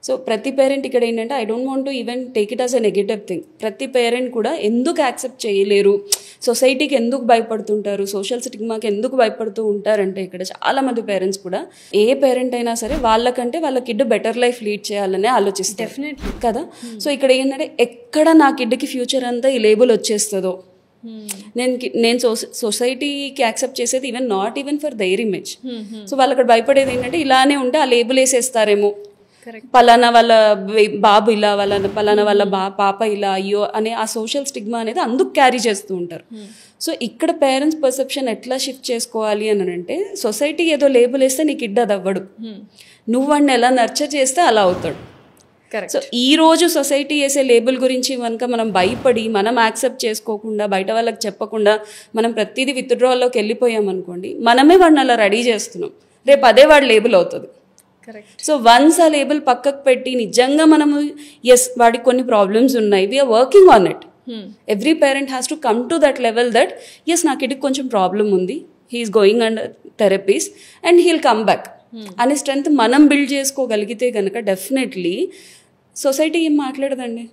So ప్రతి parent ఇక్కడ ఏంటంటే I don't want to even take it as a negative thing. ప్రతి parent కూడా ఎందుకు యాక్సెప్ట్ చేయలేరు, సొసైటీకి ఎందుకు భయపడుతుంటారు, సోషల్ స్టిగ్మాకి ఎందుకు భయపడుతూ ఉంటారంటే ఇక్కడ చాలామంది పేరెంట్స్ కూడా ఏ పేరెంట్ అయినా సరే వాళ్ళకంటే వాళ్ళ కిడ్ బెటర్ లైఫ్ లీడ్ చేయాలనే ఆలోచిస్తారు. డెఫినెట్లీ కదా. సో ఇక్కడ ఏంటంటే ఎక్కడ నా కిడ్కి ఫ్యూచర్ అంతా ఈ లేబుల్ వచ్చేస్తుందో, నేను సొసైటీకి యాక్సెప్ట్ చేసేది not even for their image. So వాళ్ళు అక్కడ భయపడేది ఏంటంటే ఇలానే ఉంటే ఆ లేబుల్ వేసేస్తారేమో, పలానా వాళ్ళ బాబు ఇలా, పలానా వాళ్ళ పాప ఇలా, అయ్యో అనే ఆ సోషల్ స్టిగ్మా అనేది అందుకు క్యారీ చేస్తూ ఉంటారు. సో ఇక్కడ పేరెంట్స్ పర్సెప్షన్ ఎట్లా షిఫ్ట్ చేసుకోవాలి అని అంటే, సొసైటీ ఏదో లేబుల్ వేస్తే నీ కిడ్ అది అవ్వడు, నువ్వు వాడిని ఎలా నర్చర్ చేస్తే అలా అవుతాడు. సో ఈ రోజు సొసైటీ వేసే లేబుల్ గురించి కనుక మనం భయపడి మనం యాక్సెప్ట్ చేసుకోకుండా బయట వాళ్ళకి చెప్పకుండా మనం ప్రతిదీ విత్డ్రాల్లోకి వెళ్ళిపోయాం అనుకోండి, మనమే వాడిని అలా రెడీ చేస్తున్నాం, రేపు అదే వాడు లేబుల్ అవుతుంది. సో వన్స్ ఆ లేబుల్ పక్కకు పెట్టి నిజంగా మనము ఎస్ వాడికి కొన్ని ప్రాబ్లమ్స్ ఉన్నాయి, we're working on it. Every parent has to come to that level that yes నా కిడ్కి కొంచెం ప్రాబ్లం ఉంది, he's going under therapies and he'll come back అనే స్ట్రెంత్ మనం బిల్డ్ చేసుకోగలిగితే కనుక డెఫినెట్లీ సొసైటీ ఏం మాట్లాడదండి.